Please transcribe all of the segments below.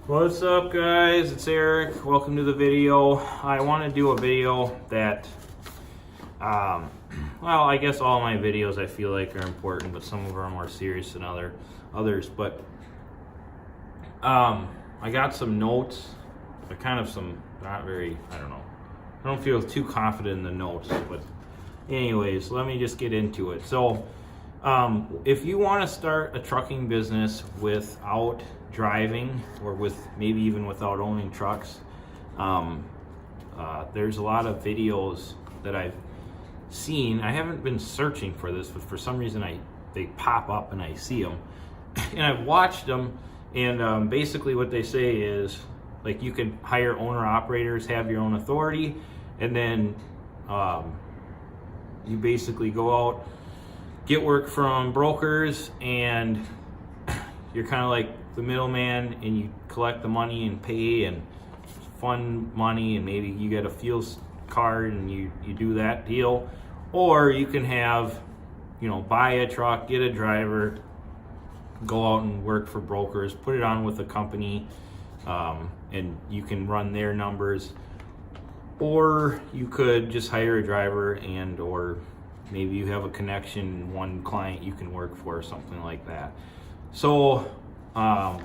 What's up, guys? It's Eric. Welcome to the video. I want to do a video that, well, I guess all my videos I feel like are important, but some of them are more serious than others. But I got some notes, but kind of some not very. I don't know. I don't feel too confident in the notes, but anyways, let me just get into it. So, if you want to start a trucking business without driving, or with maybe even without owning trucks, there's a lot of videos that I've seen. I haven't been searching for this, but for some reason they pop up and I see them, and I've watched them. And basically, what they say is, like, you can hire owner operators, have your own authority, and then you basically go out, get work from brokers, and you're kind of like the middleman, and you collect the money and pay and fund money, and maybe you get a fuel card and you do that deal. Or you can have, buy a truck, get a driver, go out and work for brokers, put it on with a company, and you can run their numbers. Or you could just hire a driver, or maybe you have a connection, one client you can work for, or something like that. So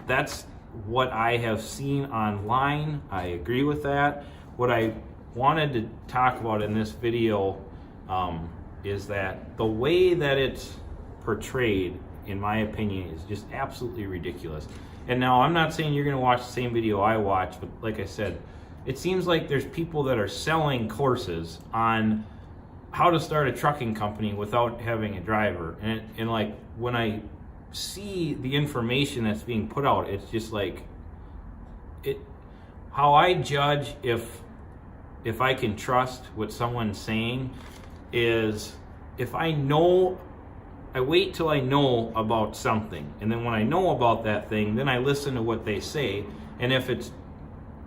that's what I have seen online. I agree with that. What I wanted to talk about in this video is that the way that it's portrayed, in my opinion, is just absolutely ridiculous. And now, I'm not saying you're going to watch the same video I watch, but like I said, it seems like there's people that are selling courses on how to start a trucking company without having a driver. And like, when I see the information that's being put out, it's just like, how I judge if I can trust what someone's saying is, if I wait till I know about something, and then when I know about that thing, then I listen to what they say, and if it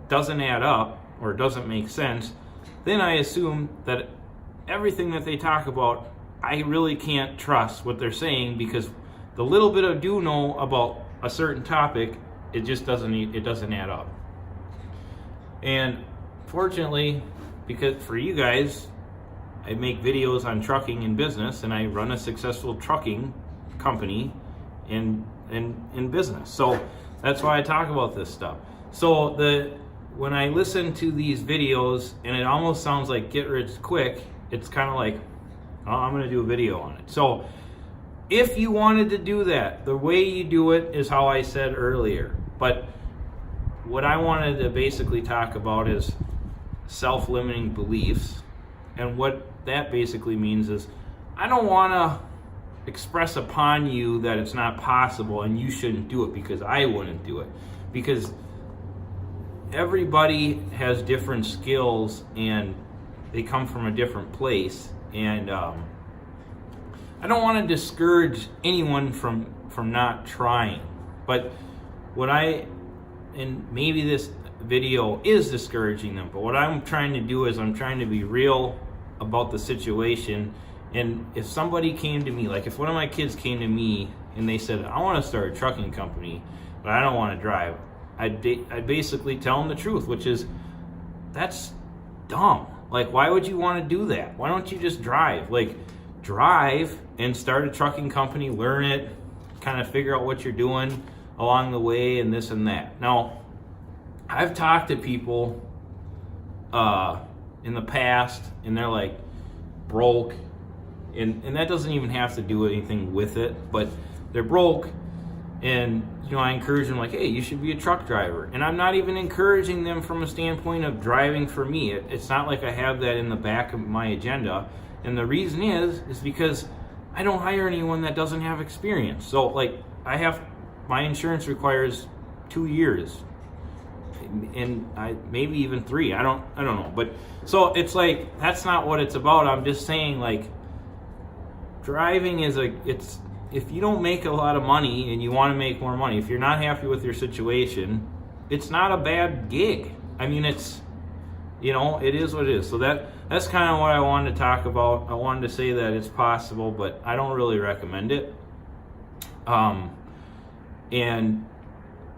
doesn't add up or doesn't make sense, then I assume that everything that they talk about, I really can't trust what they're saying, because the little bit I do know about a certain topic, it just doesn't add up. And fortunately, because for you guys, I make videos on trucking and business, and I run a successful trucking company in business. So that's why I talk about this stuff. So when I listen to these videos, and it almost sounds like get rich quick, it's kind of like, oh, I'm going to do a video on it. So if you wanted to do that, the way you do it is how I said earlier. But what I wanted to basically talk about is self-limiting beliefs. And what that basically means is, I don't want to express upon you that it's not possible and you shouldn't do it, because I wouldn't do it. Because everybody has different skills and they come from a different place. And I don't want to discourage anyone from not trying. But and maybe this video is discouraging them, but what I'm trying to do is, I'm trying to be real about the situation. And if somebody came to me, like if one of my kids came to me and they said, I want to start a trucking company, but I don't want to drive, I'd basically tell them the truth, which is, that's dumb. Like, why would you want to do that? Why don't you just drive? Like, drive and start a trucking company, learn it, kind of figure out what you're doing along the way, and this and that. Now, I've talked to people in the past, and they're like broke, and that doesn't even have to do anything with it, but they're broke, and I encourage them, like, hey, you should be a truck driver. And I'm not even encouraging them from a standpoint of driving for me. It's not like I have that in the back of my agenda. And the reason is because I don't hire anyone that doesn't have experience. So, like, my insurance requires 2 years, and maybe even 3. I don't know. But so it's like, that's not what it's about. I'm just saying, like, driving is if you don't make a lot of money and you want to make more money, if you're not happy with your situation, it's not a bad gig. I mean, it's, it is what it is. So that's kind of what I wanted to talk about. I wanted to say that it's possible, but I don't really recommend it. And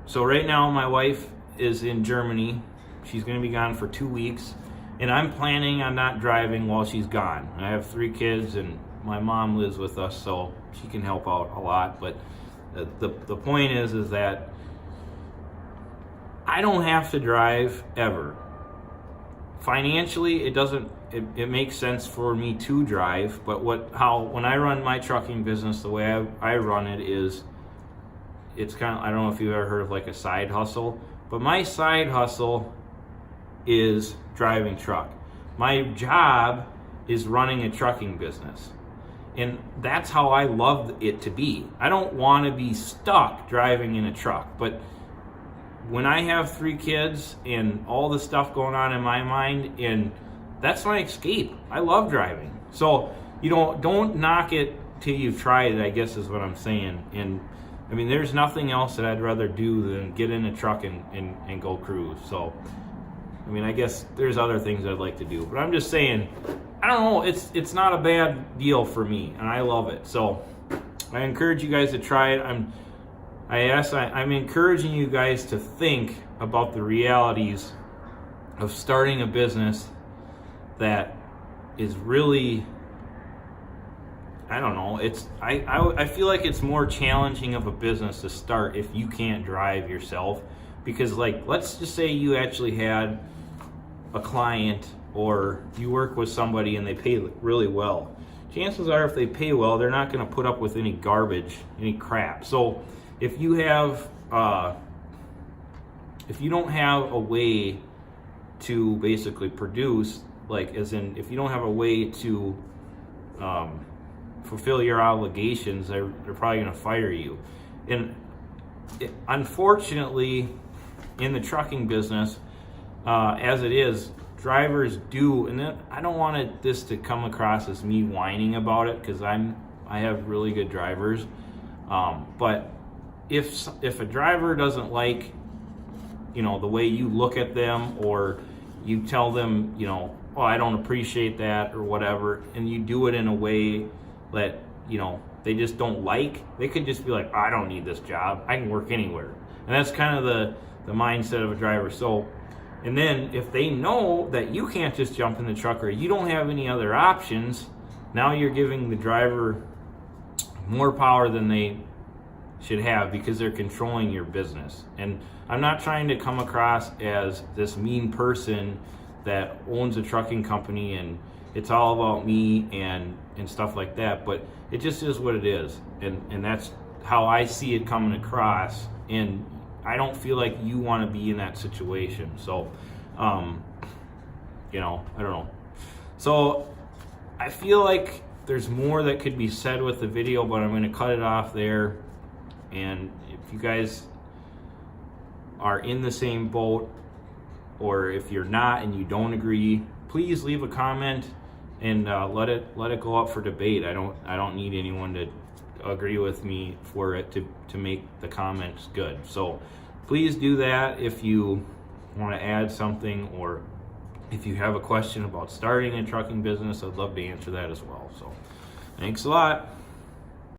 so right now my wife is in Germany. She's going to be gone for 2 weeks, and I'm planning on not driving while she's gone. I have 3 kids, and my mom lives with us, so she can help out a lot. But the point is that I don't have to drive ever. Financially, it makes sense for me to drive, but when I run my trucking business, the way I run it is, it's kind of, I don't know if you've ever heard of like a side hustle, but my side hustle is driving truck. My job is running a trucking business. And that's how I love it to be. I don't want to be stuck driving in a truck, but when I have 3 kids and all the stuff going on in my mind, and that's my escape. I love driving. So, don't knock it till you've tried it, I guess is what I'm saying. And I mean, there's nothing else that I'd rather do than get in a truck and go cruise. So, I mean, I guess there's other things I'd like to do, but I'm just saying, I don't know, it's not a bad deal for me, and I love it. So, I encourage you guys to try it. I'm encouraging you guys to think about the realities of starting a business that is really, I don't know, I feel like it's more challenging of a business to start if you can't drive yourself. Because, like, let's just say you actually had a client, or you work with somebody and they pay really well. Chances are, if they pay well, they're not going to put up with any garbage, any crap. So if you don't have a way to basically produce, like, as in, if you don't have a way to fulfill your obligations, they're probably going to fire you. And unfortunately, in the trucking business, as it is, drivers do, and then I don't want this to come across as me whining about it, because I have really good drivers, but if a driver doesn't like, the way you look at them, or you tell them, oh, I don't appreciate that, or whatever, and you do it in a way that, they just don't like, they could just be like, I don't need this job, I can work anywhere. And that's kind of the mindset of a driver. So, and then if they know that you can't just jump in the truck, or you don't have any other options, now you're giving the driver more power than they should have, because they're controlling your business. And I'm not trying to come across as this mean person that owns a trucking company and it's all about me and stuff like that, but it just is what it is, and that's how I see it coming across, and I don't feel like you want to be in that situation. So I don't know. So I feel like there's more that could be said with the video, but I'm going to cut it off there. And if you guys are in the same boat, or if you're not and you don't agree, please leave a comment and let it go up for debate. I don't need anyone to agree with me for it to make the comments good. So please do that if you want to add something, or if you have a question about starting a trucking business, I'd love to answer that as well. So thanks a lot.